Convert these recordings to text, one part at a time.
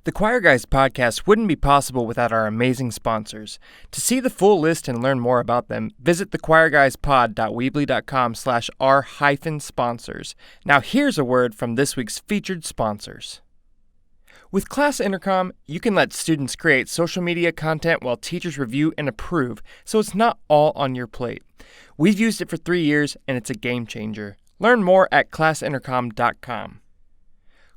The Choir Guys podcast wouldn't be possible without our amazing sponsors. To see the full list and learn more about them, visit thechoirguyspod.weebly.com/r-sponsors. Now here's a word from this week's featured sponsors. With Class Intercom, you can let students create social media content while teachers review and approve, so it's not all on your plate. We've used it for 3 years, and it's a game changer. Learn more at classintercom.com.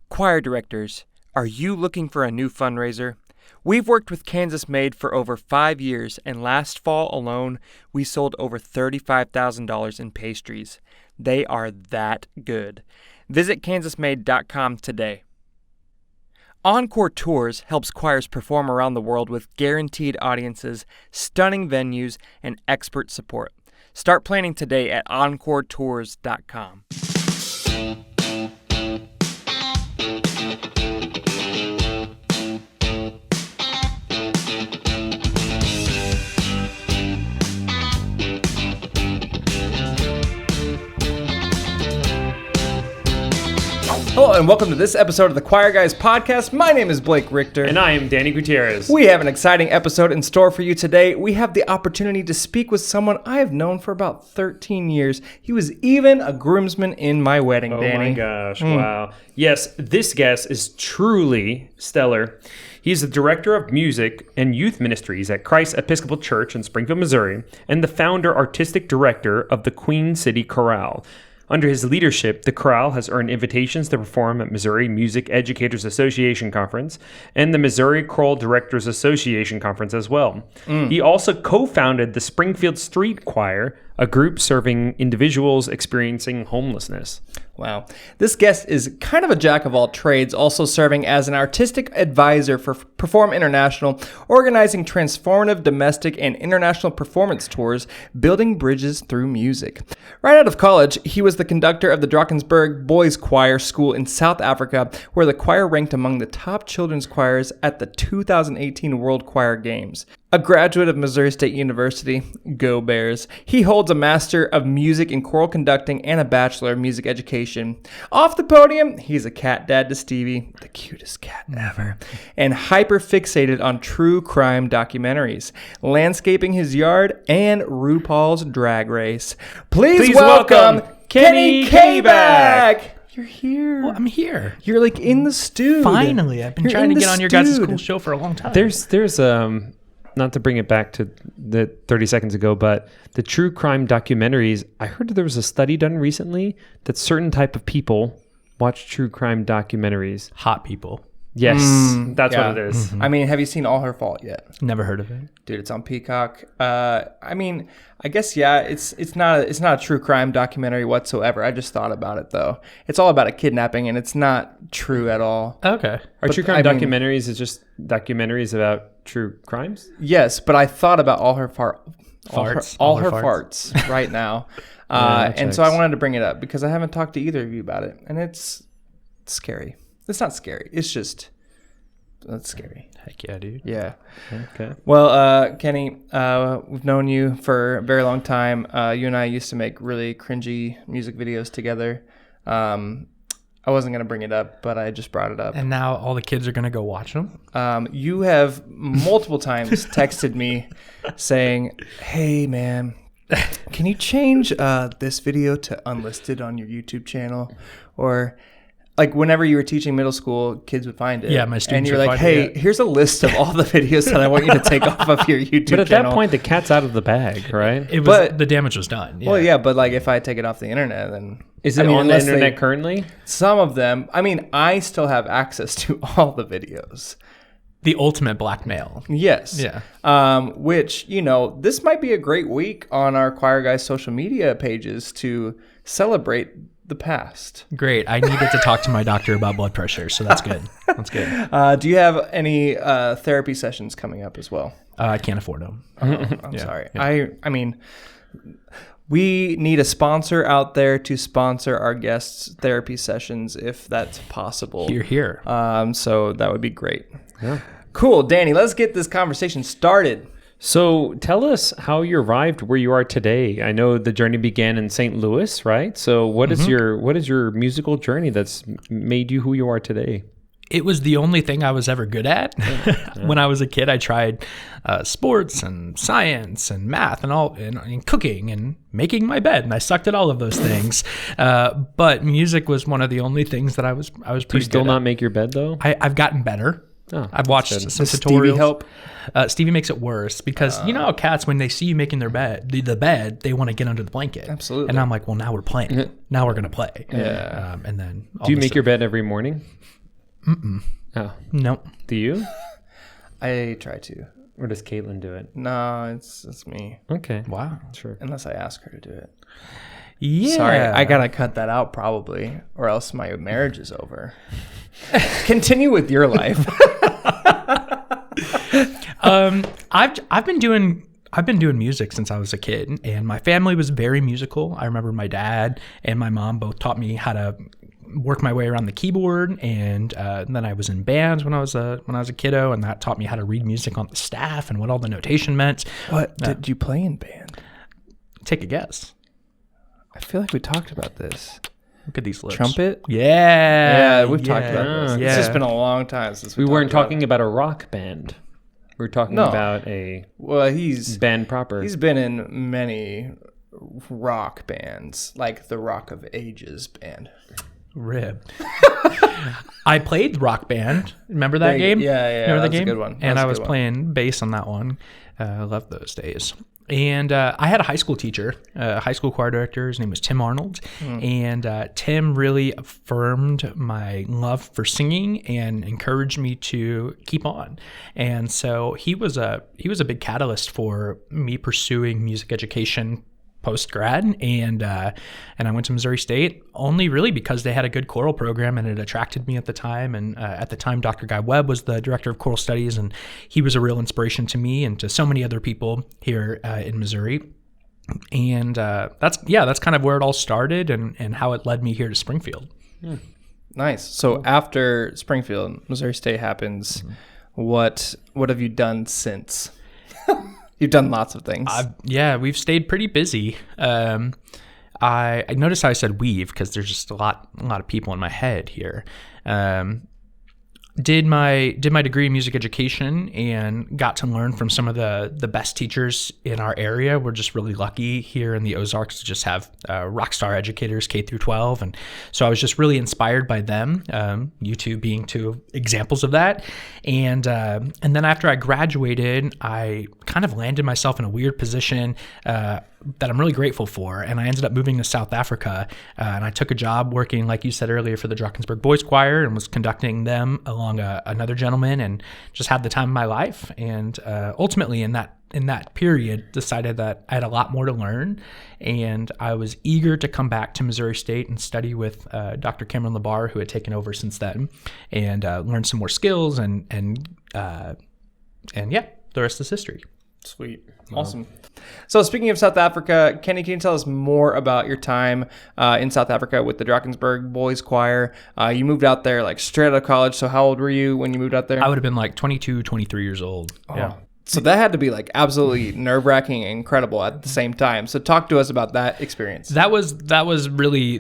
Choir directors, are you looking for a new fundraiser? We've worked with Kansas Maid for over 5 years, and last fall alone, we sold over $35,000 in pastries. They are that good. Visit kansasmaid.com today. Encore Tours helps choirs perform around the world with guaranteed audiences, stunning venues, and expert support. Start planning today at encoretours.com. Hello and welcome to this episode of the Choir Guys podcast. My name is Blake Richter. And I am Danny Gutierrez. We have an exciting episode in store for you today. We have the opportunity to speak with someone I have known for about 13 years. He was even a groomsman in my wedding, Danny. Oh my gosh, wow. Yes, this guest is truly stellar. He's the director of music and youth ministries at Christ Episcopal Church in Springfield, Missouri, and the founder artistic director of the Queen City Chorale. Under his leadership, the chorale has earned invitations to perform at Missouri Music Educators Association Conference and the Missouri Choral Directors Association Conference as well. He also co-founded the Springfield Street Choir, a group serving individuals experiencing homelessness. Wow. This guest is kind of a jack of all trades, also serving as an artistic advisor for Perform International, organizing transformative domestic and international performance tours, building bridges through music. Right out of college, he was the conductor of the Drakensberg Boys Choir School in South Africa, where the choir ranked among the top children's choirs at the 2018 World Choir Games. A graduate of Missouri State University, go Bears, he holds a Master of Music in Choral Conducting and a Bachelor of Music Education. Off the podium, he's a cat dad to Stevie, the cutest cat ever, and hyper-fixated on true crime documentaries, landscaping his yard, and RuPaul's Drag Race. Please welcome Kenny Kabak! You're here. Well, I'm here. You're like in the stew. Finally, I've been trying to get on your guys' cool show for a long time. There's not to bring it back to the 30 seconds ago, but the true crime documentaries, I heard that there was a study done recently that certain type of people watch true crime documentaries. Hot people. Yes, that's what it is. Mm-hmm. I mean, have you seen All Her Fault yet? Never heard of it. Dude, it's on Peacock. I mean, I guess, yeah, it's not a true crime documentary whatsoever. I just thought about it, though. It's all about a kidnapping, and it's not true at all. Okay. Are true crime documentaries is just documentaries about true crimes? Yes, but I thought about all her farts right now. And so I wanted to bring it up because I haven't talked to either of you about it, and it's scary. It's not scary. It's just, that's scary. Heck yeah, dude. Yeah. Okay. Well, Kenny, we've known you for a very long time. You and I used to make really cringy music videos together. I wasn't going to bring it up, but I just brought it up. And now all the kids are going to go watch them? You have multiple times texted me saying, hey, man, can you change this video to unlisted on your YouTube channel? Or like whenever you were teaching middle school, kids would find it. Yeah, my students. And you're like, hey, here's a list of all the videos that I want you to take off of your YouTube channel. But at that point, the cat's out of the bag, right? The damage was done. Yeah. Well, yeah, but like if I take it off the internet, then... Is it on the internet currently? Some of them. I mean, I still have access to all the videos. The ultimate blackmail. Yes. Yeah. Which, this might be a great week on our Choir Guys social media pages to celebrate the past. Great. I needed to talk to my doctor about blood pressure, so that's good. That's good. Do you have any therapy sessions coming up as well? I can't afford them. I'm sorry. Yeah. I mean, we need a sponsor out there to sponsor our guests' therapy sessions if that's possible. Here. So that would be great. Yeah. Cool. Danny, let's get this conversation started. So tell us how you arrived where you are today. I know the journey began in St. Louis, right? So what is your musical journey that's made you who you are today? it was the only thing I was ever good at. When I was a kid, I tried sports and science and math and cooking and making my bed, and I sucked at all of those things. But music was one of the only things that I was pretty good at. Do you still not make your bed though? I've gotten better. Oh, I've watched good. some Does tutorials. Stevie help? Stevie makes it worse because you know how cats, when they see you making their bed, the bed, they want to get under the blanket. Absolutely. And I'm like, well, now we're playing. Now we're going to play. Yeah. And then Do you make your bed every morning? Oh, Nope. do you? I try to. Or does Caitlin do it? No, it's me. Okay. Wow. Sure. Unless I ask her to do it. Yeah. Sorry, I gotta cut that out probably, or else my marriage is over. Continue with your life. I've been doing music since I was a kid, and my family was very musical. I remember my dad and my mom both taught me how to work my way around the keyboard, and then I was in bands when I was a kiddo, and that taught me how to read music on the staff and what all the notation meant. What did you play in band? Take a guess. I feel like we talked about this. Look at these lips. Trumpet? Yeah, We've talked about this. Yeah. It's just been a long time since We we weren't talked talking about a rock band. We were talking No. about a Well, he's band proper. been in many rock bands, like the Rock of Ages band. Rib. I played Rock Band. Remember that game? Yeah. Remember that That's a game? good one. And That's I a was good one. playing bass on that one. I loved those days. And I had a high school teacher, a high school choir director. His name was Tim Arnold. And Tim really affirmed my love for singing and encouraged me to keep on. And so he was a big catalyst for me pursuing music education post-grad, and I went to Missouri State only really because they had a good choral program and it attracted me at the time. And at the time, Dr. Guy Webb was the director of choral studies, and he was a real inspiration to me and to so many other people here in Missouri. And that's kind of where it all started and how it led me here to Springfield. Nice. So after Springfield, Missouri State happens. What have you done since? You've done lots of things. We've stayed pretty busy. I noticed how I said we've because there's just a lot of people in my head here. Did my degree in music education and got to learn from some of the best teachers in our area. We're just really lucky here in the Ozarks to just have rock star educators K through 12, and so I was just really inspired by them. You two being two examples of that. And then after I graduated, I kind of landed myself in a weird position that I'm really grateful for. And I ended up moving to South Africa, and I took a job working, like you said earlier, for the Drakensberg Boys Choir, and was conducting them along another gentleman, and just had the time of my life. And ultimately in that period decided that I had a lot more to learn, and I was eager to come back to Missouri State and study with Dr. Cameron LeBar, who had taken over since then, and learn some more skills, and the rest is history. Sweet. Awesome. So speaking of South Africa, Kenny, can you tell us more about your time in South Africa with the Drakensberg Boys Choir? You moved out there like straight out of college. So how old were you when you moved out there? I would have been like 22, 23 years old. Oh. Yeah. So that had to be like absolutely nerve-wracking and incredible at the same time. So talk to us about that experience. That was really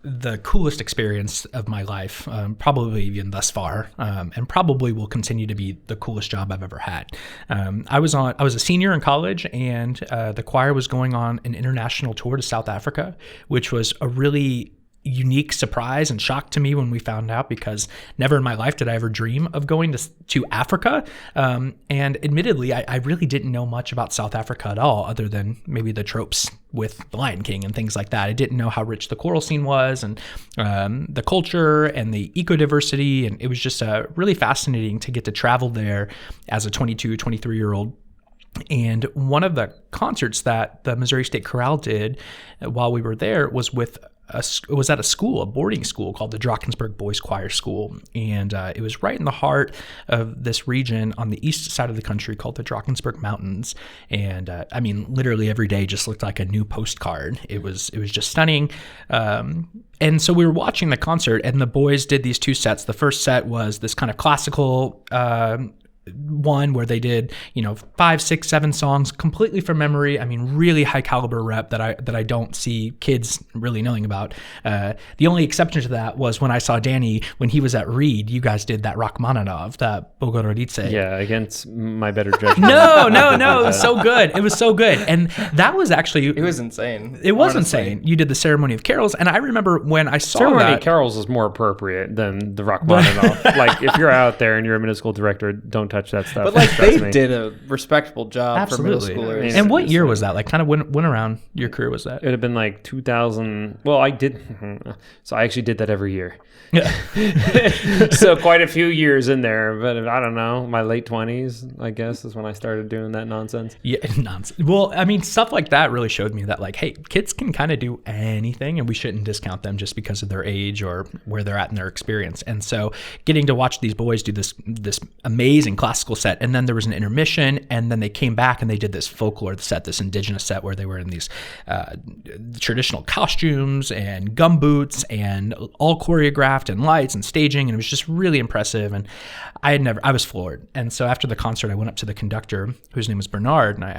the coolest experience of my life, probably even thus far, and probably will continue to be the coolest job I've ever had. I was a senior in college, and the choir was going on an international tour to South Africa, which was a really unique surprise and shock to me when we found out, because never in my life did I ever dream of going to Africa. And admittedly, I really didn't know much about South Africa at all, other than maybe the tropes with the Lion King and things like that. I didn't know how rich the choral scene was, and the culture and the ecodiversity. And it was just really fascinating to get to travel there as a 22, 23-year-old. And one of the concerts that the Missouri State Chorale did while we were there was at a school, a boarding school called the Drakensberg Boys Choir School. And it was right in the heart of this region on the east side of the country called the Drakensberg Mountains. And I mean, literally every day just looked like a new postcard. It was just stunning. And so we were watching the concert, and the boys did these two sets. The first set was this kind of classical one where they did, 5, 6, 7 songs completely from memory. I mean, really high caliber rep that I don't see kids really knowing about. The only exception to that was when I saw Danny, when he was at Reed, you guys did that Rachmaninoff, that Bogorodice. Yeah, against my better judgment. No, it was so good. It was so good. And that was actually... It was insane. It was insane. You did the Ceremony of Carols, and I remember when I saw Ceremony of Carols is more appropriate than the Rachmaninoff. Like, if you're out there and you're a middle school director, don't touch that stuff. But like they did a respectable job for middle schoolers. And what year was that? Like, kind of when around your career was that? It would have been like 2000. Well, I actually did that every year. Yeah. So quite a few years in there, but I don't know, my late 20s, I guess, is when I started doing that nonsense. Yeah, nonsense. Well, I mean, stuff like that really showed me that, like, hey, kids can kind of do anything, and we shouldn't discount them just because of their age or where they're at in their experience. And so getting to watch these boys do this amazing classical set, and then there was an intermission, and then they came back and they did this folklore set, this indigenous set where they were in these traditional costumes and gumboots and all choreographed and lights and staging, and it was just really impressive. And I was floored. And so after the concert, I went up to the conductor, whose name was Bernard, and I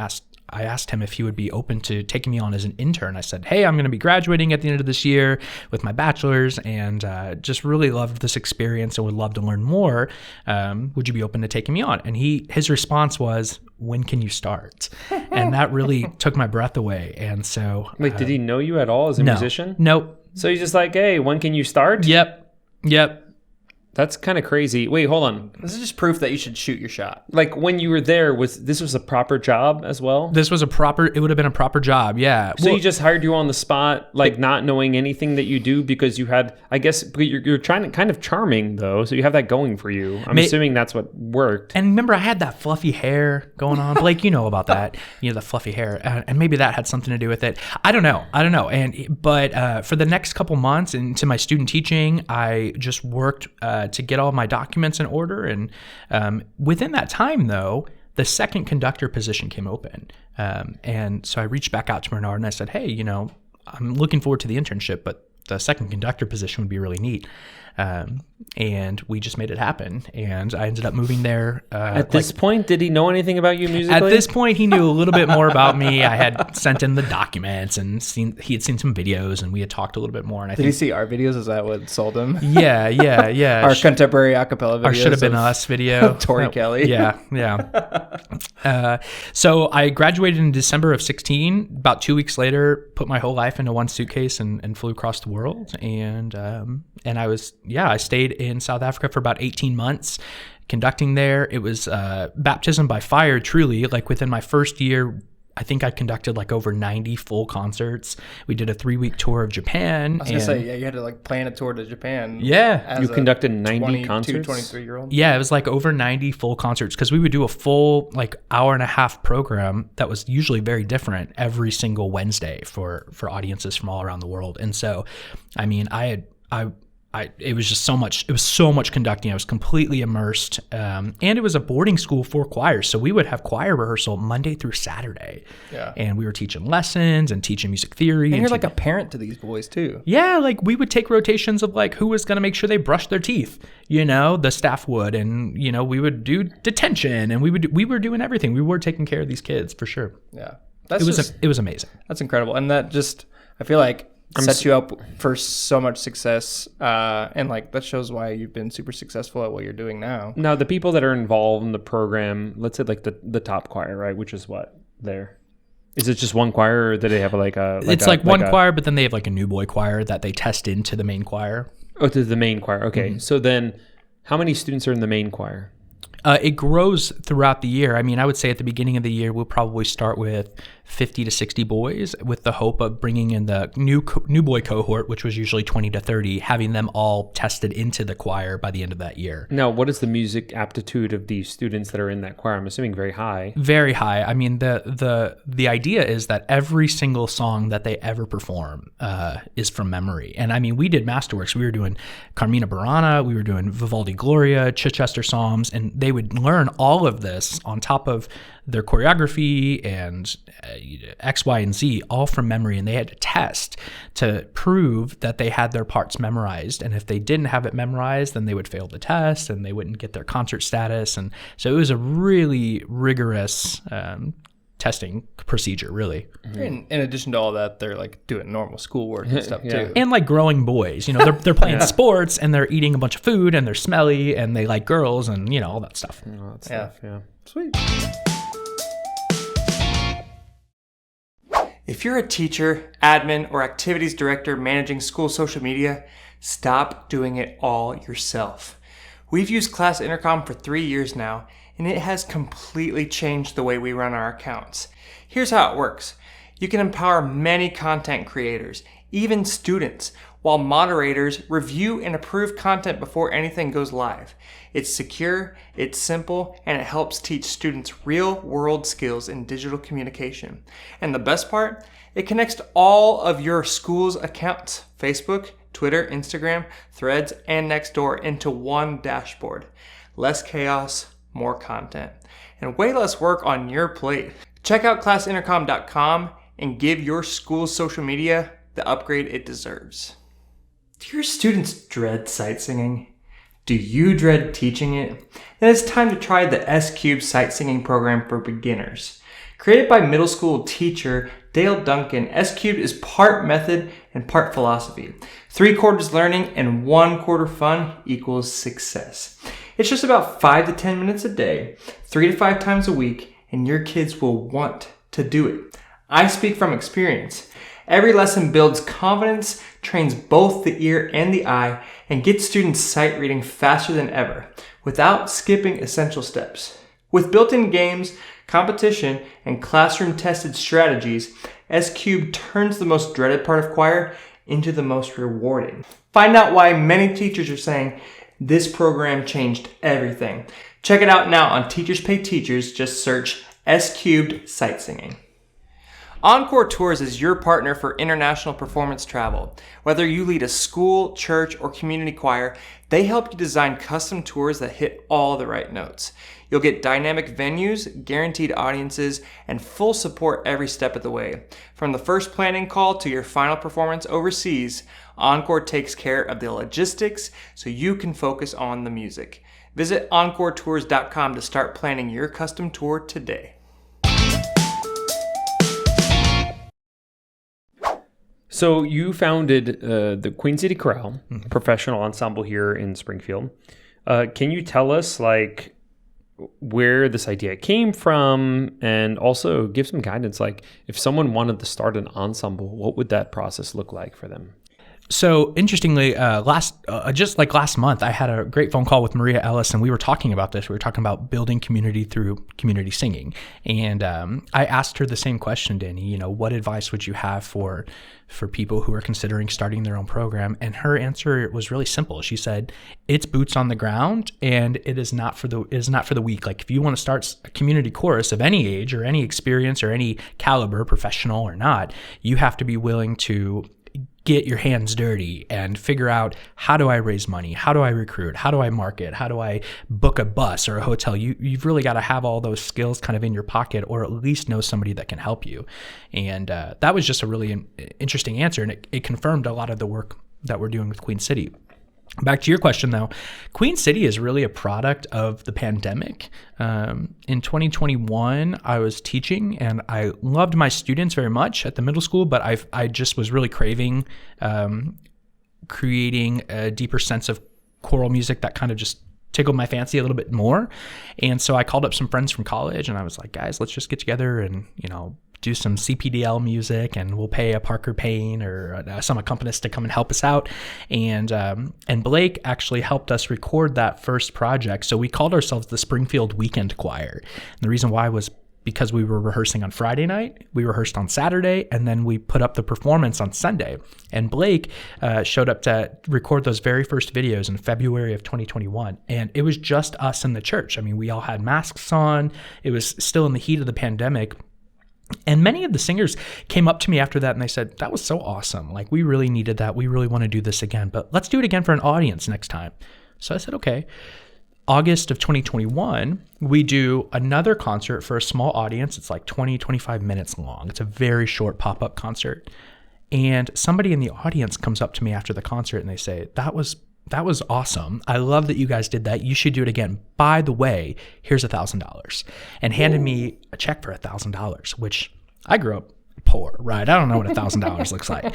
asked him if he would be open to taking me on as an intern. I said, hey, I'm going to be graduating at the end of this year with my bachelor's, and just really loved this experience and would love to learn more. Would you be open to taking me on? And his response was, when can you start? And that really took my breath away. And so... Wait, did he know you at all as a musician? Nope. So he's just like, hey, when can you start? Yep. That's kind of crazy. Wait, hold on. This is just proof that you should shoot your shot. Like, when you were there, this was a proper job as well? It would have been a proper job, yeah. So you just hired you on the spot, like not knowing anything that you do because you had, I guess, you're trying to kind of charming though, so you have that going for you. I'm assuming that's what worked. And remember, I had that fluffy hair going on. Blake, you know about that. The fluffy hair. And maybe that had something to do with it. I don't know. But for the next couple months into my student teaching, I just worked to get all my documents in order. And within that time, though, the second conductor position came open. And so I reached back out to Bernard and I said, hey, I'm looking forward to the internship, but the second conductor position would be really neat. And we just made it happen. And I ended up moving there. At this point, did he know anything about you musically? At this point, he knew a little bit more about me. I had sent in the documents and he had seen some videos, and we had talked a little bit more. And Did he see our videos? Is that what sold him? Yeah. Our contemporary a cappella videos. Our Should Have Been Us video. Tori Kelly. Yeah. So I graduated in December of 2016. About 2 weeks later, put my whole life into one suitcase and flew across the world. And I stayed in South Africa for about 18 months conducting there. It was baptism by fire, truly. Like within my first year, I think I conducted like over 90 full concerts. We did a 3-week tour of Japan. I was going to say, you had to like plan a tour to Japan. Yeah. You conducted 90 concerts? 23-year-old? Yeah, it was like over 90 full concerts because we would do a full like hour and a half program that was usually very different every single Wednesday for audiences from all around the world. And so, I mean, it was just so much. It was so much conducting. I was completely immersed, and it was a boarding school for choirs. So we would have choir rehearsal Monday through Saturday, and we were teaching lessons and teaching music theory. And you're like a parent to these boys too. Yeah, like we would take rotations of like who was going to make sure they brushed their teeth. The staff would, and we would do detention, and we were doing everything. We were taking care of these kids for sure. Yeah, it was amazing. That's incredible, and that just I feel like set you up for so much success, and like that shows why you've been super successful at what you're doing now. Now, the people that are involved in the program, let's say like the top choir, right? Which is what there. Is it just one choir, or do they have it's one choir, but then they have like a new boy choir that they test into the main choir. Oh, to the main choir. Okay, So then, how many students are in the main choir? It grows throughout the year. I mean, I would say at the beginning of the year, we'll probably start with 50 to 60 boys with the hope of bringing in the new boy cohort, which was usually 20 to 30, having them all tested into the choir by the end of that year. Now, what is the music aptitude of these students that are in that choir? I'm assuming very high. Very high. I mean, the idea is that every single song that they ever perform is from memory. And I mean, we did masterworks. We were doing Carmina Burana, we were doing Vivaldi Gloria, Chichester Psalms, and they would learn all of this on top of their choreography and X, Y, and Z all from memory, and they had to test to prove that they had their parts memorized. And if they didn't have it memorized, then they would fail the test and they wouldn't get their concert status. And so it was a really rigorous testing procedure, really. In addition to all that, they're like doing normal schoolwork and stuff too. And like growing boys, they're playing sports and they're eating a bunch of food and they're smelly and they like girls and all that stuff. Sweet. If you're a teacher, admin, or activities director managing school social media, stop doing it all yourself. We've used Class Intercom for 3 years now, and it has completely changed the way we run our accounts. Here's how it works. You can empower many content creators, even students, while moderators review and approve content before anything goes live. It's secure, it's simple, and it helps teach students real-world skills in digital communication. And the best part? It connects to all of your school's accounts, Facebook, Twitter, Instagram, Threads, and Nextdoor into one dashboard. Less chaos, more content, and way less work on your plate. Check out classintercom.com and give your school's social media the upgrade it deserves. Do your students dread sight singing? Do you dread teaching it? Then it's time to try the S-Cube Sight Singing Program for beginners. Created by middle school teacher Dale Duncan, S-Cubed is part method and part philosophy. 3/4 learning and 1/4 fun equals success. It's just about 5 to 10 minutes a day, 3 to 5 times a week, and your kids will want to do it. I speak from experience. Every lesson builds confidence, trains both the ear and the eye, and gets students sight reading faster than ever, without skipping essential steps. With built-in games, competition, and classroom-tested strategies, S-Cube turns the most dreaded part of choir into the most rewarding. Find out why many teachers are saying, this program changed everything. Check it out now on Teachers Pay Teachers. Just search S-Cubed Sight Singing. Encore Tours is your partner for international performance travel. Whether you lead a school, church, or community choir, they help you design custom tours that hit all the right notes. You'll get dynamic venues, guaranteed audiences, and full support every step of the way. From the first planning call to your final performance overseas, Encore takes care of the logistics so you can focus on the music. Visit EncoreTours.com to start planning your custom tour today. So you founded the Queen City Chorale, professional ensemble here in Springfield. Can you tell us where this idea came from, and also give some guidance? If someone wanted to start an ensemble, what would that process look like for them? So interestingly, last month, I had a great phone call with Maria Ellis, and we were talking about this. We were talking about building community through community singing, and I asked her the same question, Danny. What advice would you have for people who are considering starting their own program? And her answer was really simple. She said, "It's boots on the ground, and it is not for the weak. If you want to start a community chorus of any age or any experience or any caliber, professional or not, you have to be willing to get your hands dirty and figure out, how do I raise money? How do I recruit? How do I market? How do I book a bus or a hotel?" You've really got to have all those skills kind of in your pocket, or at least know somebody that can help you. And that was just a really interesting answer. And it confirmed a lot of the work that we're doing with Queen City. Back to your question, though, Queen City is really a product of the pandemic. In 2021, I was teaching, and I loved my students very much at the middle school, but I just was really craving creating a deeper sense of choral music that kind of just tickled my fancy a little bit more. And so I called up some friends from college, and I was like, guys, let's just get together and, do some CPDL music, and we'll pay a Parker Payne or some accompanist to come and help us out. And Blake actually helped us record that first project. So we called ourselves the Springfield Weekend Choir. And the reason why was because we were rehearsing on Friday night, we rehearsed on Saturday, and then we put up the performance on Sunday. And Blake showed up to record those very first videos in February of 2021. And it was just us in the church. I mean, we all had masks on. It was still in the heat of the pandemic. And many of the singers came up to me after that, and they said, that was so awesome. We really needed that. We really want to do this again, but let's do it again for an audience next time. So I said, okay. August of 2021, we do another concert for a small audience. It's like 20, 25 minutes long. It's a very short pop-up concert. And somebody in the audience comes up to me after the concert and they say, that was awesome. I love that you guys did that. You should do it again. By the way, here's $1,000. And handed me a check for $1,000, which I grew up poor, right? I don't know what $1,000 looks like.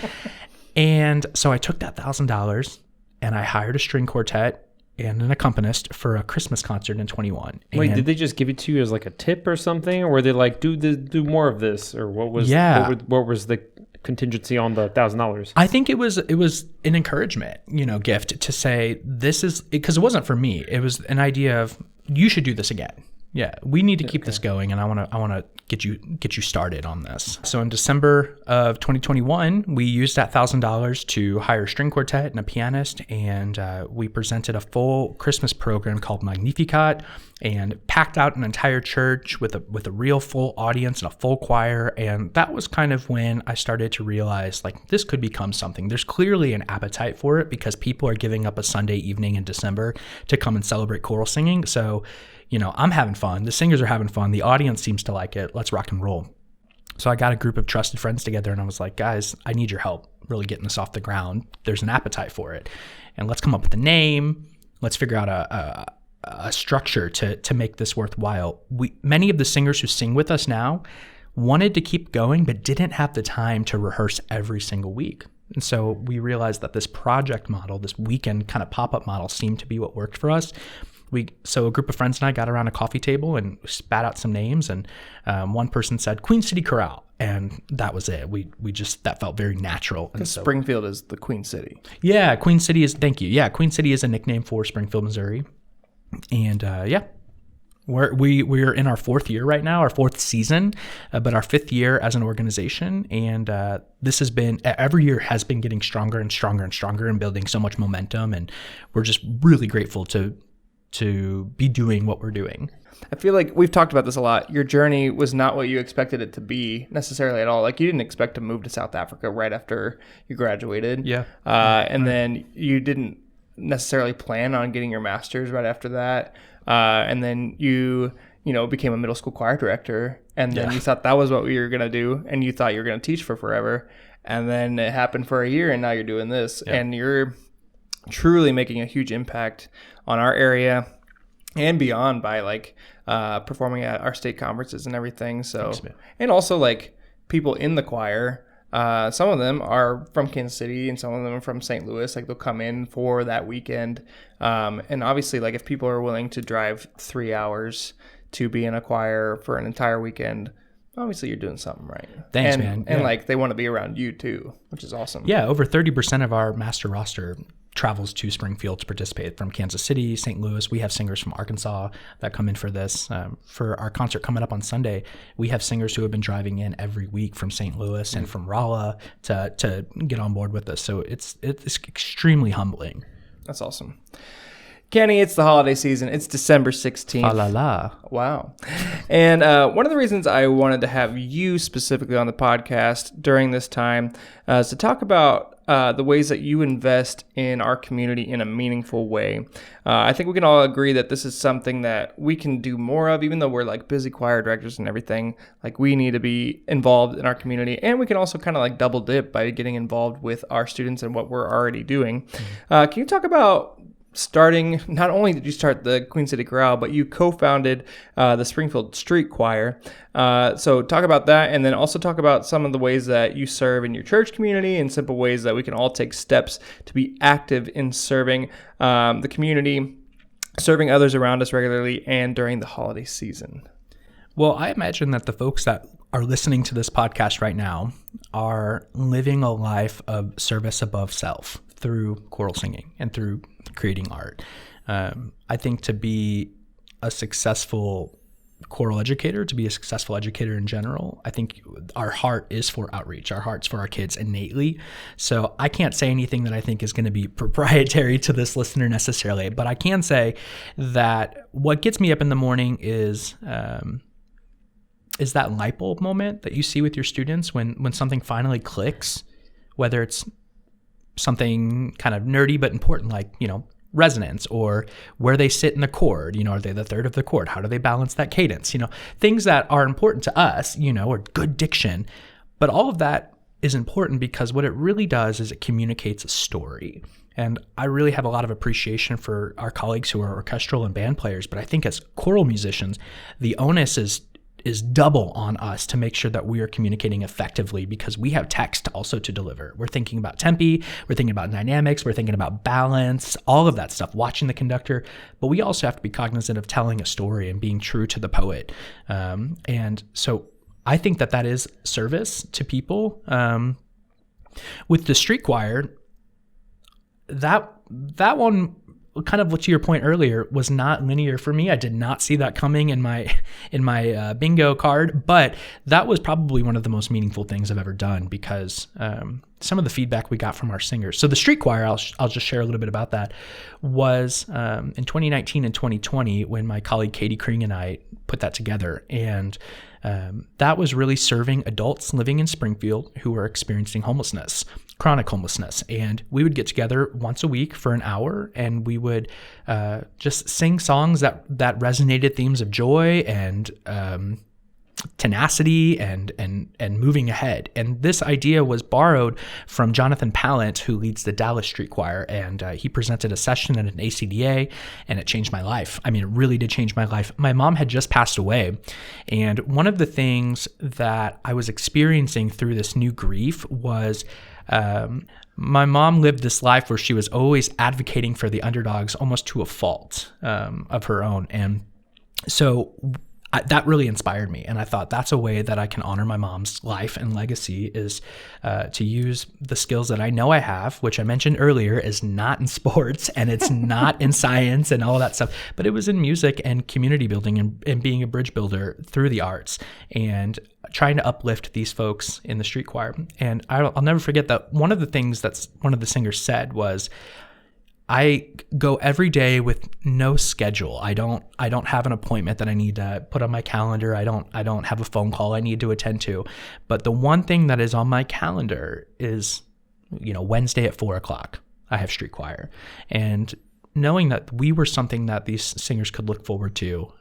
And so I took that $1,000 and I hired a string quartet and an accompanist for a Christmas concert in 21. Wait, did they just give it to you as like a tip or something? Or were they like, do more of this? Or what was what was the contingency on the $1,000? I think it was an encouragement, gift to say this is, because it wasn't for me. It was an idea of, you should do this again. Yeah, we need to keep this going, and I want to get you started on this. So in December of 2021, we used that $1,000 to hire a string quartet and a pianist, and we presented a full Christmas program called Magnificat, and packed out an entire church with a real full audience and a full choir. And that was kind of when I started to realize, like, this could become something. There's clearly an appetite for it because people are giving up a Sunday evening in December to come and celebrate choral singing. So, I'm having fun. The singers are having fun. The audience seems to like it. Let's rock and roll. So I got a group of trusted friends together and I was like, guys, I need your help really getting this off the ground. There's an appetite for it. And let's come up with a name. Let's figure out a structure to make this worthwhile. Many of the singers who sing with us now wanted to keep going, but didn't have the time to rehearse every single week. And so we realized that this project model, this weekend kind of pop-up model, seemed to be what worked for us. So a group of friends and I got around a coffee table and spat out some names, and one person said Queen City Chorale, and that was it. We just, that felt very natural. And so Springfield is the Queen City. Yeah, Queen City is, thank you. Yeah, Queen City is a nickname for Springfield, Missouri. And we're in our fourth year right now, our fourth season, but our fifth year as an organization. And this has been, every year has been getting stronger and stronger and stronger and building so much momentum. And we're just really grateful to be doing what we're doing. I feel like we've talked about this a lot. Your journey was not what you expected it to be necessarily at all. Like, you didn't expect to move to South Africa right after you graduated. Yeah. Then you didn't necessarily plan on getting your master's right after that. And then you became a middle school choir director. And then you thought that was what you were going to do. And you thought you were going to teach for forever. And then it happened for a year, and now you're doing this. Yeah. And you're truly making a huge impact on our area and beyond by performing at our state conferences and everything. So, thanks, and also people in the choir, some of them are from Kansas City and some of them are from St. Louis. They'll come in for that weekend. And obviously if people are willing to drive 3 hours to be in a choir for an entire weekend, obviously you're doing something right. Thanks, man. And they want to be around you too, which is awesome. Yeah. Over 30% of our master roster travels to Springfield to participate from Kansas City, St. Louis. We have singers from Arkansas that come in for this. For our concert coming up on Sunday, we have singers who have been driving in every week from St. Louis and from Rolla to get on board with us. So it's extremely humbling. That's awesome. Kenny, it's the holiday season. It's December 16th. Fa la la. Wow. And one of the reasons I wanted to have you specifically on the podcast during this time is to talk about the ways that you invest in our community in a meaningful way. I think we can all agree that this is something that we can do more of, even though we're busy choir directors and everything. We need to be involved in our community, and we can also kind of double dip by getting involved with our students and what we're already doing. Can you talk about starting, not only did you start the Queen City Chorale, but you co-founded the Springfield Street Choir. So talk about that, and then also talk about some of the ways that you serve in your church community and simple ways that we can all take steps to be active in serving the community, serving others around us regularly, and during the holiday season. Well, I imagine that the folks that are listening to this podcast right now are living a life of service above self through choral singing and through creating art. I think to be a successful choral educator, to be a successful educator in general, I think our heart is for outreach. Our heart's for our kids innately. So I can't say anything that I think is going to be proprietary to this listener necessarily, but I can say that what gets me up in the morning is that light bulb moment that you see with your students when something finally clicks, whether it's something kind of nerdy but important, resonance, or where they sit in the chord. Are they the third of the chord? How do they balance that cadence? Things that are important to us, or good diction. But all of that is important because what it really does is it communicates a story. And I really have a lot of appreciation for our colleagues who are orchestral and band players, but I think as choral musicians, the onus is double on us to make sure that we are communicating effectively, because we have text also to deliver. We're thinking about tempi, we're thinking about dynamics, we're thinking about balance, all of that stuff, watching the conductor, but we also have to be cognizant of telling a story and being true to the poet. And so I think that is service to people. With the street choir, that one, kind of to your point earlier, was not linear for me. I did not see that coming in my bingo card, but that was probably one of the most meaningful things I've ever done, because some of the feedback we got from our singers. So the street choir, I'll just share a little bit about that, was in 2019 and 2020 when my colleague Katie Cringey and I put that together. And that was really serving adults living in Springfield who were experiencing homelessness, chronic homelessness. And we would get together once a week for an hour, and we would just sing songs that resonated themes of joy and tenacity and moving ahead. And this idea was borrowed from Jonathan Pallant, who leads the Dallas Street Choir, and he presented a session at an ACDA, and it changed my life. I mean, it really did change my life. My mom had just passed away, and one of the things that I was experiencing through this new grief was my mom lived this life where she was always advocating for the underdogs, almost to a fault of her own. And so that really inspired me. And I thought that's a way that I can honor my mom's life and legacy, is to use the skills that I know I have, which I mentioned earlier is not in sports and it's not in science and all that stuff, but it was in music and community building and being a bridge builder through the arts and trying to uplift these folks in the street choir. And I'll never forget that one of the things that one of the singers said was, I go every day with no schedule. I don't have an appointment that I need to put on my calendar. I don't have a phone call I need to attend to. But the one thing that is on my calendar is, Wednesday at 4:00, I have street choir. And knowing that we were something that these singers could look forward to,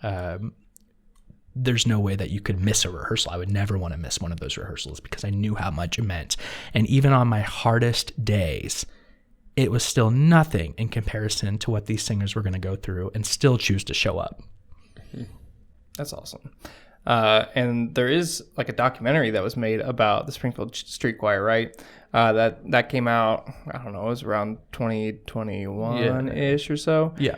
there's no way that you could miss a rehearsal. I would never want to miss one of those rehearsals because I knew how much it meant. And even on my hardest days, it was still nothing in comparison to what these singers were going to go through and still choose to show up. That's awesome. And there is like a documentary that was made about the Springfield Street Choir, right? That came out, I don't know, it was around 2021-ish or so. Yeah.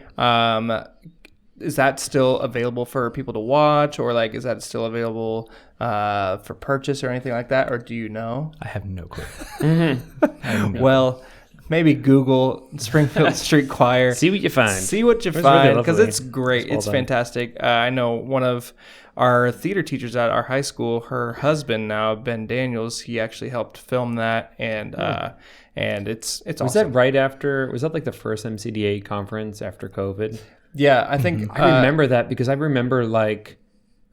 Is that still available for people to watch, or like, is that still available for purchase or anything like that? Or do you know? I have no clue. Well, maybe Google Springfield Street Choir. See what you find. See what you find, because it's great. It's fantastic. I know one of our theater teachers at our high school, her husband now, Ben Daniels, he actually helped film that, and it's awesome. Was that right after, was that like the first MCDA conference after COVID? Yeah, I think. I remember that because I remember like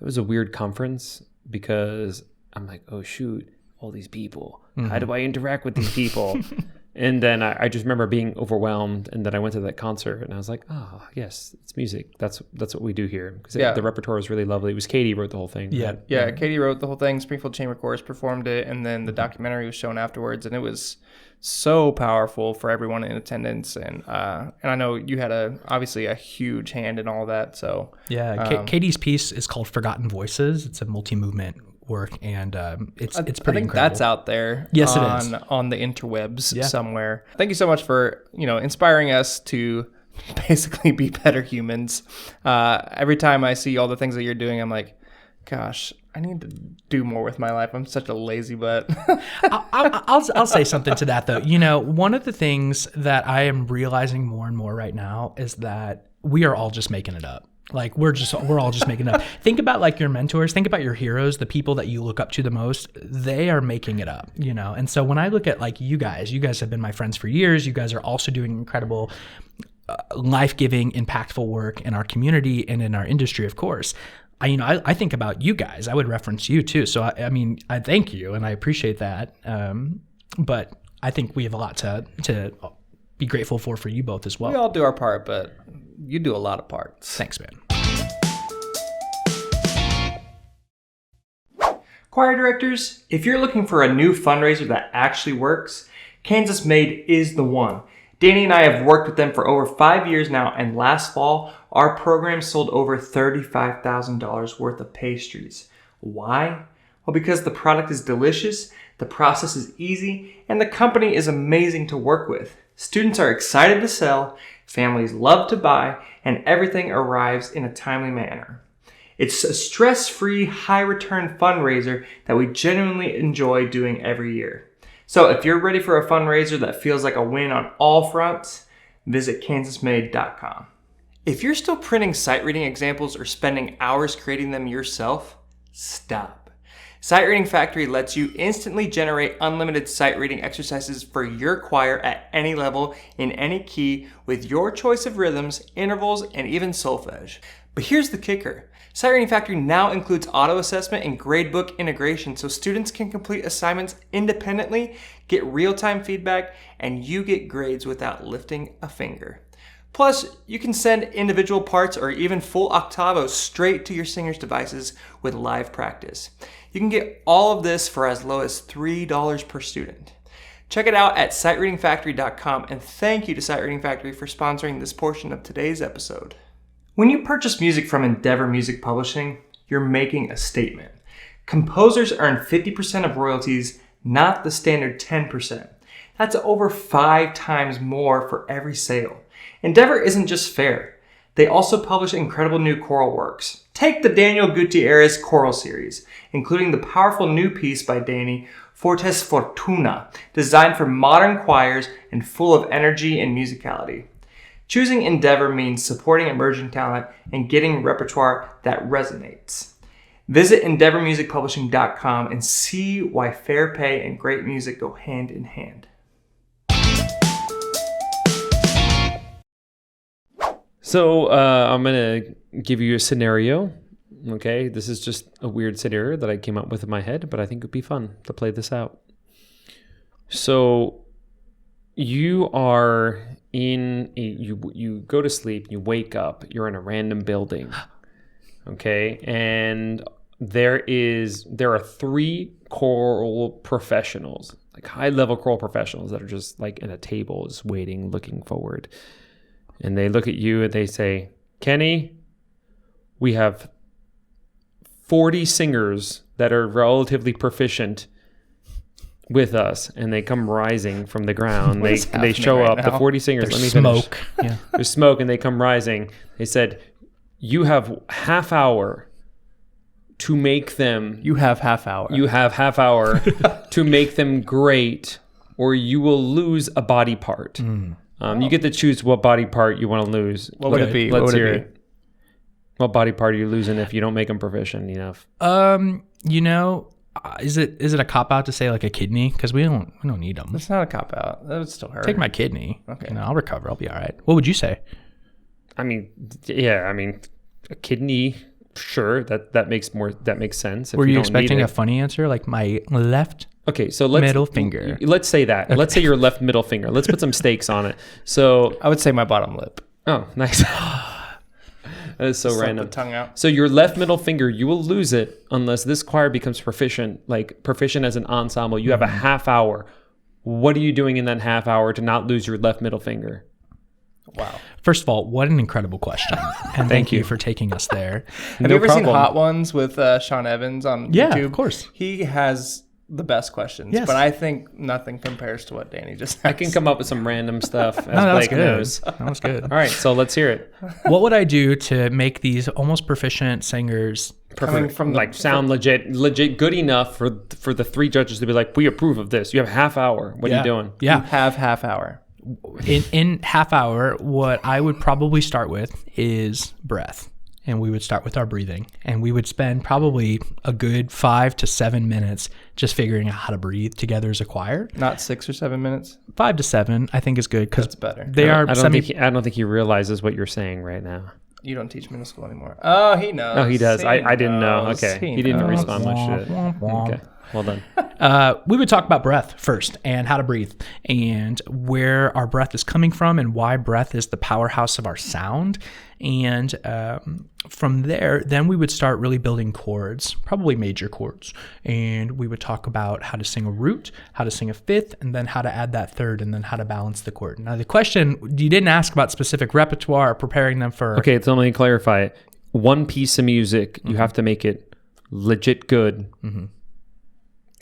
it was a weird conference because I'm like, oh shoot, all these people. How do I interact with these people? And then I just remember being overwhelmed, and then I went to that concert, and I was like, "Oh, yes, it's music. That's what we do here." Because the repertoire was really lovely. It was Katie wrote the whole thing. Yeah, Katie wrote the whole thing. Springfield Chamber Chorus performed it, and then the documentary was shown afterwards, and it was so powerful for everyone in attendance. And I know you had obviously a huge hand in all that. So Katie's piece is called "Forgotten Voices." It's a multi-movement work, and it's pretty I think incredible. That's out there. Yes, it is on the interwebs somewhere. Thank you so much for inspiring us to basically be better humans. Every time I see all the things that you're doing, I'm like, gosh, I need to do more with my life. I'm such a lazy butt. I'll say something to that though. One of the things that I am realizing more and more right now is that we are all just making it up. Like we're all just making it up. Think about like your mentors, think about your heroes, the people that you look up to the most. They are making it up, And so when I look at like you guys have been my friends for years. You guys are also doing incredible, life-giving, impactful work in our community and in our industry, of course. I think about you guys. I would reference you too. So I thank you and I appreciate that. But I think we have a lot to be grateful for you both as well. We all do our part, but you do a lot of parts. Thanks, man. Choir directors, if you're looking for a new fundraiser that actually works, Kansas Maid is the one. Danny and I have worked with them for over 5 years now, and last fall, our program sold over $35,000 worth of pastries. Why? Well, because the product is delicious, the process is easy, and the company is amazing to work with. Students are excited to sell, families love to buy, and everything arrives in a timely manner. It's a stress-free, high-return fundraiser that we genuinely enjoy doing every year. So if you're ready for a fundraiser that feels like a win on all fronts, visit kansasmaid.com. If you're still printing sight reading examples or spending hours creating them yourself, stop. Sight Reading Factory lets you instantly generate unlimited sight reading exercises for your choir at any level, in any key, with your choice of rhythms, intervals, and even solfege. But here's the kicker. Sight Reading Factory now includes auto assessment and gradebook integration, so students can complete assignments independently, get real-time feedback, and you get grades without lifting a finger. Plus, you can send individual parts or even full octavos straight to your singer's devices with live practice. You can get all of this for as low as $3 per student. Check it out at sightreadingfactory.com, and thank you to Sight Reading Factory for sponsoring this portion of today's episode. When you purchase music from Endeavor Music Publishing, you're making a statement. Composers earn 50% of royalties, not the standard 10%. That's over 5 times more for every sale. Endeavor isn't just fair. They also publish incredible new choral works. Take the Daniel Gutierrez choral series, including the powerful new piece by Danny, Fortes Fortuna, designed for modern choirs and full of energy and musicality. Choosing Endeavor means supporting emerging talent and getting repertoire that resonates. Visit EndeavorMusicPublishing.com and see why fair pay and great music go hand in hand. So I'm going to give you a scenario. Okay, this is just a weird scenario that I came up with in my head, but I think it would be fun to play this out. So you are you go to sleep, you wake up, you're in a random building, okay, and there are 3 choral professionals, like high-level choral professionals that are just like in a table, just waiting, looking forward, and they look at you and they say, Kenny, we have 40 singers that are relatively proficient with us, and they come rising from the ground. They show up. The 40 singers. There's let me smoke. finish. Yeah. There's smoke, and they come rising. They said, "You have half hour to make them. You have half hour. You have half hour to make them great, or you will lose a body part. You get to choose what body part you want to lose. What would it be? Let's What would hear it be? it. What body part are you losing if you don't make them proficient enough? Is it a cop out to say like a kidney? Because we don't need them. That's not a cop out. That would still hurt. Take my kidney. Okay. I'll recover. I'll be all right. What would you say? I mean, a kidney. Sure, that makes sense. If Were you don't expecting need a it. funny answer like my left? Okay, so middle finger? Let's say that. Let's say your left middle finger. Let's put some stakes on it. So, I would say my bottom lip. oh, nice. That is so Just let random. the tongue out. So your left middle finger, you will lose it unless this choir becomes proficient as an ensemble. You have a half hour. What are you doing in that half hour to not lose your left middle finger? Wow. First of all, what an incredible question. And thank you for taking us there. Have you ever seen Hot Ones with Sean Evans on Yeah, YouTube? of course. He has the best questions, Yes. but I think nothing compares to what Danny just I asked. can come up with some random stuff as that was Blake good. knows. That was good. All right, so let's hear it. What would I do to make these almost proficient singers Coming from the- sound legit good enough for the 3 judges to be like, we approve of this. You have a half hour. What are you doing? Yeah. You have half hour. In half hour, what I would probably start with is breath. And we would start with our breathing. And we would spend probably a good 5 to 7 minutes just figuring out how to breathe together as a choir. Not 6 or 7 minutes. 5 to 7, I think, is good because That's better. they are I don't think he realizes what you're saying right now. You don't teach middle school anymore. Oh, he knows. Oh, he does. I didn't know. knows. Okay. He didn't knows. respond much to it. Okay. Well done. We would talk about breath first and how to breathe and where our breath is coming from and why breath is the powerhouse of our sound. And from there, then we would start really building chords, probably major chords. And we would talk about how to sing a root, how to sing a fifth, and then how to add that third, and then how to balance the chord. Now, the question, you didn't ask about specific repertoire or preparing them for... Okay, so let me clarify it. One piece of music, you have to make it legit good.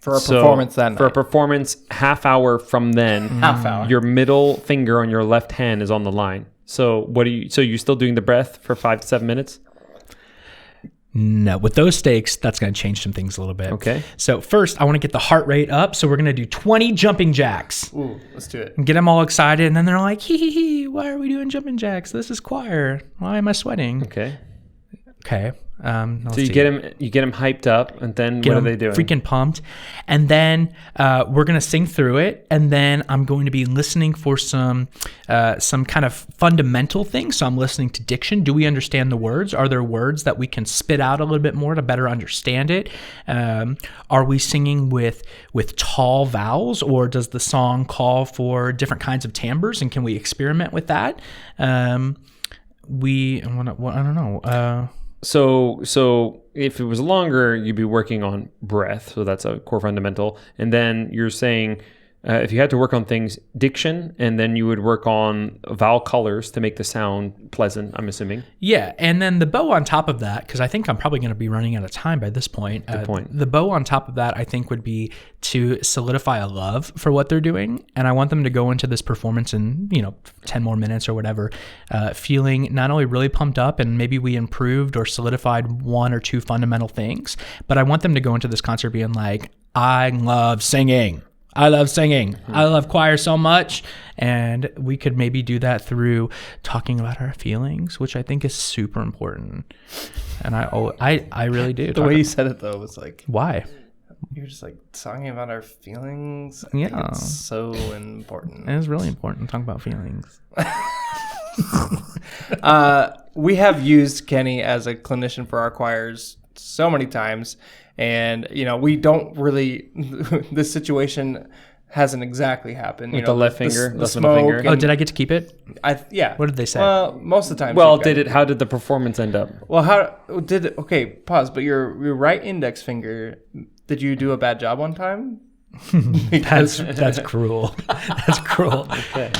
For a performance that night. For a performance, half hour from then, Half hour. your middle finger on your left hand is on the line. So you're still doing the breath for 5 to 7 minutes? No, with those stakes, that's going to change some things a little bit. Okay. So first, I want to get the heart rate up. So we're going to do 20 jumping jacks. Ooh, let's do it. And get them all excited. And then they're like, hee, why are we doing jumping jacks? This is choir. Why am I sweating? Okay. Okay. So you get them hyped up, and then Get what are them they doing? freaking pumped. And then we're going to sing through it. And then I'm going to be listening for some kind of fundamental things. So I'm listening to diction. Do we understand the words? Are there words that we can spit out a little bit more to better understand it? Are we singing with tall vowels, or does the song call for different kinds of timbres? And can we experiment with that? I don't know. So if it was longer, you'd be working on breath. So that's a core fundamental. And then you're saying if you had to work on things, diction, and then you would work on vowel colors to make the sound pleasant, I'm assuming. Yeah, and then the bow on top of that, because I think I'm probably going to be running out of time by this point. Good point. The bow on top of that, I think, would be to solidify a love for what they're doing. And I want them to go into this performance in, 10 more minutes or whatever, feeling not only really pumped up and maybe we improved or solidified one or two fundamental things, but I want them to go into this concert being like, I love singing. I love singing. I love choir so much. And we could maybe do that through talking about our feelings, which I think is super important. And I really do. The way you said it, though, was like... Why? You're just like talking about our feelings. I think Yeah. it's so important. It is really important to talk about feelings. We have used Kenny as a clinician for our choirs so many times. And, we don't really, this situation hasn't exactly happened. With the left finger, the left middle smoke. finger. Oh, did I get to keep it? Yeah. What did they say? Well, most of the time. Well, how did the performance end up? Well, okay, pause, but your right index finger, did you do a bad job one time? That's cruel. That's cruel. Okay.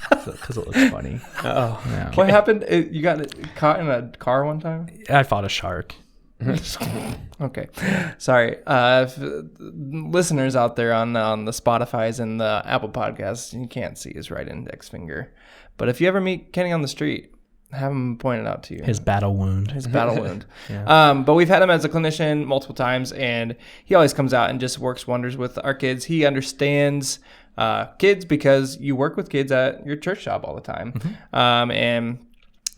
Because it looks funny. Oh. Yeah. What happened? You got caught in a car one time? I fought a shark. Okay, sorry. Listeners out there on the Spotify's and the Apple Podcasts, you can't see his right index finger. But if you ever meet Kenny on the street, have him pointed out to you. His battle wound. Yeah. But we've had him as a clinician multiple times, and he always comes out and just works wonders with our kids. He understands kids because you work with kids at your church job all the time. And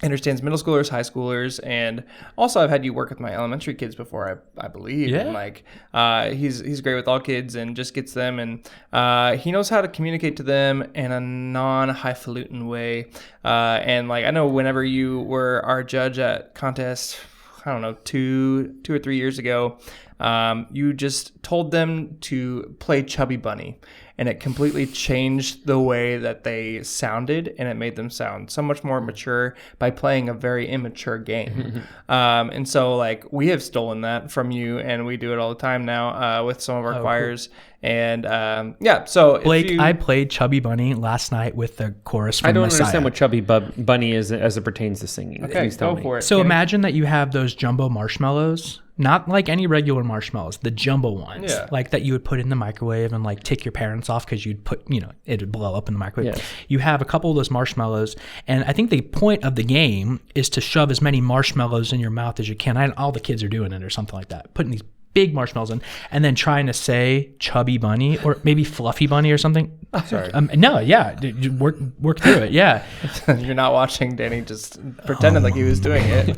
understands middle schoolers, high schoolers, and also I've had you work with my elementary kids before, I believe. Yeah. And he's great with all kids and just gets them, and he knows how to communicate to them in a non-highfalutin way. And I know whenever you were our judge at contest, I don't know, 2 or 3 years ago, you just told them to play Chubby Bunny. And it completely changed the way that they sounded, and it made them sound so much more mature by playing a very immature game. And so, we have stolen that from you, and we do it all the time now with some of our choirs. Cool. And so Blake, I played Chubby Bunny last night with the chorus from I don't Messiah. understand what Chubby Bunny is as it pertains to singing. Okay, please tell go me. for it. So Kenny. imagine that you have those jumbo marshmallows, not like any regular marshmallows, the jumbo ones, that you would put in the microwave and tick your parents off because you'd put, it would blow up in the microwave. Yes. You have a couple of those marshmallows, and I think the point of the game is to shove as many marshmallows in your mouth as you can. All the kids are doing it or something like that, putting these big marshmallows in, and then trying to say Chubby Bunny or maybe Fluffy Bunny or something. Sorry. No, yeah, work through it, yeah. You're not watching Danny just pretended like he was doing it.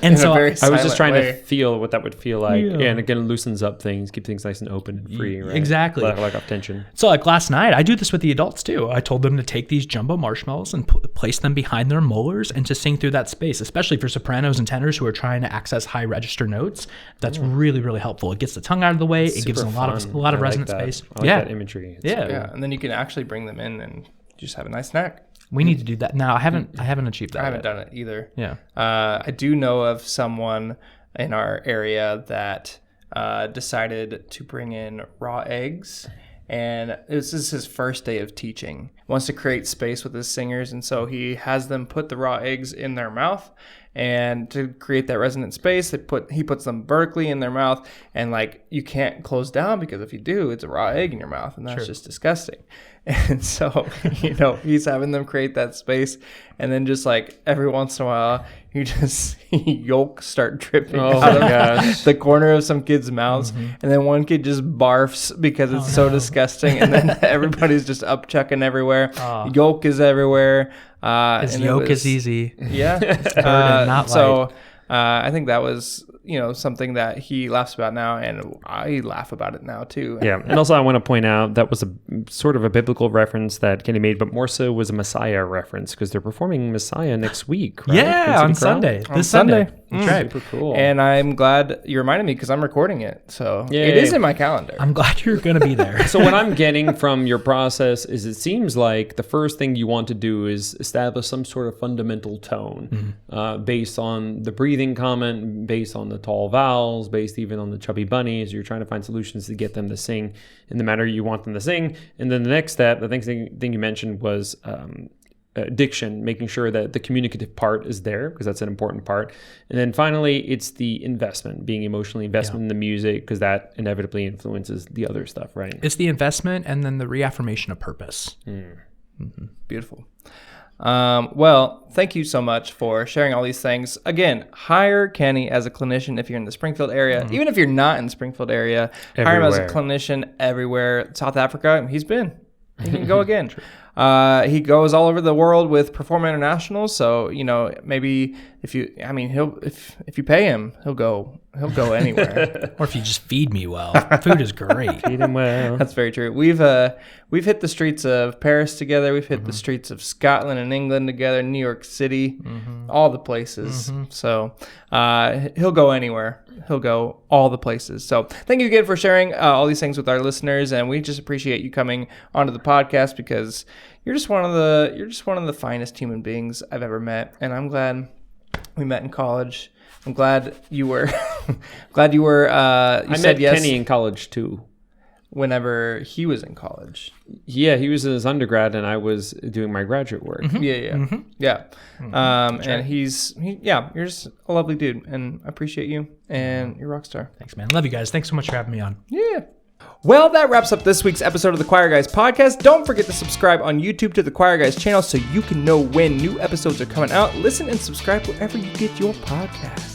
And so I was just trying way. to feel what that would feel like, and again, loosens up things, keep things nice and open and free, right? Exactly. Like off tension. So last night, I do this with the adults too. I told them to take these jumbo marshmallows and place them behind their molars and to sing through that space, especially for sopranos and tenors who are trying to access high register notes. That's really, really really helpful. It gets the tongue out of the way. It gives them a lot of resonant space. I like that imagery. It's cool. Yeah, and then you can actually bring them in and just have a nice snack. We need to do that. Now, I haven't achieved that. I haven't done it either. Yeah. I do know of someone in our area that decided to bring in raw eggs. And this is his first day of teaching. Wants to create space with his singers, and so he has them put the raw eggs in their mouth, and to create that resonant space, he puts them vertically in their mouth, and like you can't close down because if you do, it's a raw egg in your mouth, and that's just disgusting. And so, he's having them create that space, and then just like every once in a while, yolk start dripping out of the corner of some kids' mouths, and then one kid just barfs because it's so disgusting, and then everybody's just up chucking everywhere. Yolk is everywhere. Yolk is easy. Yeah. Not so I think that was something that he laughs about now, and I laugh about it now too. Yeah, and also I want to point out that was a sort of a biblical reference that Kenny made, but more so was a Messiah reference because they're performing Messiah next week, right? Yeah, on Sunday. This Sunday. That's right. Super cool. And I'm glad you reminded me because I'm recording it, so it is in my calendar. I'm glad you're going to be there. So what I'm getting from your process is it seems like the first thing you want to do is establish some sort of fundamental tone based on the breathing comment, based on the tall vowels, based even on the chubby bunnies. You're trying to find solutions to get them to sing in the manner you want them to sing. And then the next step, the next thing you mentioned was diction, making sure that the communicative part is there because that's an important part. And then finally, it's the investment, being emotionally invested in the music because that inevitably influences the other stuff, right? It's the investment and then the reaffirmation of purpose. Beautiful. Well, thank you so much for sharing all these things. Again, hire Kenny as a clinician if you're in the Springfield area. Even if you're not in the Springfield area, hire him as a clinician everywhere. South Africa, he's been. He can go again. He goes all over the world with Perform International. So, maybe if you pay him, he'll go anywhere. Or if you just feed me well. Food is great. Feed him well. That's very true. We've hit the streets of Paris together. We've hit the streets of Scotland and England together, New York City, all the places. So he'll go anywhere. He'll go all the places. So thank you again for sharing all these things with our listeners, and we just appreciate you coming onto the podcast because you're just one of the finest human beings I've ever met, and I'm glad we met in college. I'm glad you were. I met Kenny in college too. Whenever he was in college. Yeah, he was in his undergrad, and I was doing my graduate work. Yeah. And you're just a lovely dude, and I appreciate you, and you're a rock star. Thanks, man. Love you guys. Thanks so much for having me on. Yeah. Well, that wraps up this week's episode of the Choir Guys podcast. Don't forget to subscribe on YouTube to the Choir Guys channel so you can know when new episodes are coming out. Listen and subscribe wherever you get your podcasts.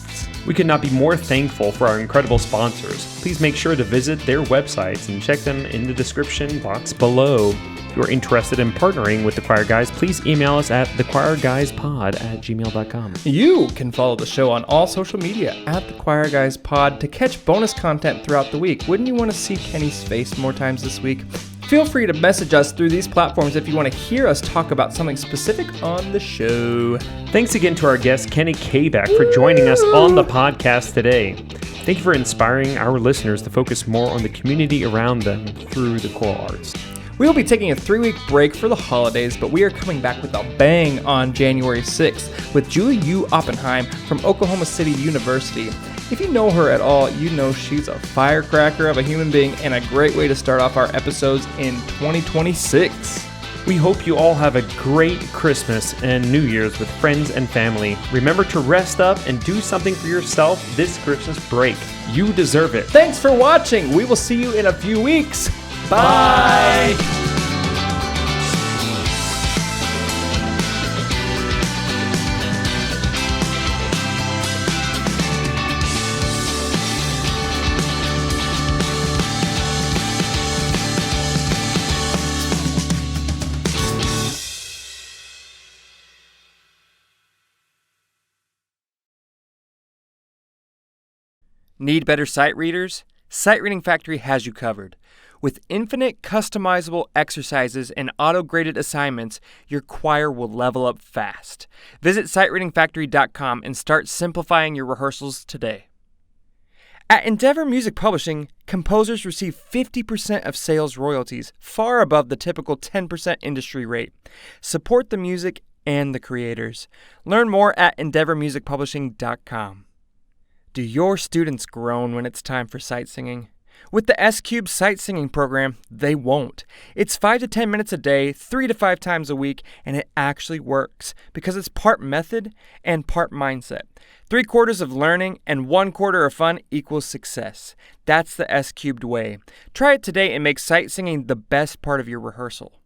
We could not be more thankful for our incredible sponsors. Please make sure to visit their websites and check them in the description box below. If you're interested in partnering with the Choir Guys, please email us at thechoirguyspod@gmail.com. You can follow the show on all social media at the Choir Guys Pod to catch bonus content throughout the week. Wouldn't you want to see Kenny's face more times this week? Feel free to message us through these platforms if you want to hear us talk about something specific on the show. Thanks again to our guest, Kenny Kabak, for joining us on the podcast today. Thank you for inspiring our listeners to focus more on the community around them through the choral arts. We will be taking a 3-week break for the holidays, but we are coming back with a bang on January 6th with Julie U. Oppenheim from Oklahoma City University. If you know her at all, you know she's a firecracker of a human being and a great way to start off our episodes in 2026. We hope you all have a great Christmas and New Year's with friends and family. Remember to rest up and do something for yourself this Christmas break. You deserve it. Thanks for watching. We will see you in a few weeks. Bye. Need better sight readers? Sight Reading Factory has you covered. With infinite customizable exercises and auto-graded assignments, your choir will level up fast. Visit sightreadingfactory.com and start simplifying your rehearsals today. At Endeavor Music Publishing, composers receive 50% of sales royalties, far above the typical 10% industry rate. Support the music and the creators. Learn more at EndeavorMusicPublishing.com. Do your students groan when it's time for sight singing? With the S-Cube Sight Singing program, they won't. It's 5 to 10 minutes a day, 3 to 5 times a week, and it actually works because it's part method and part mindset. 3/4 of learning and 1/4 of fun equals success. That's the S-Cubed way. Try it today and make sight singing the best part of your rehearsal.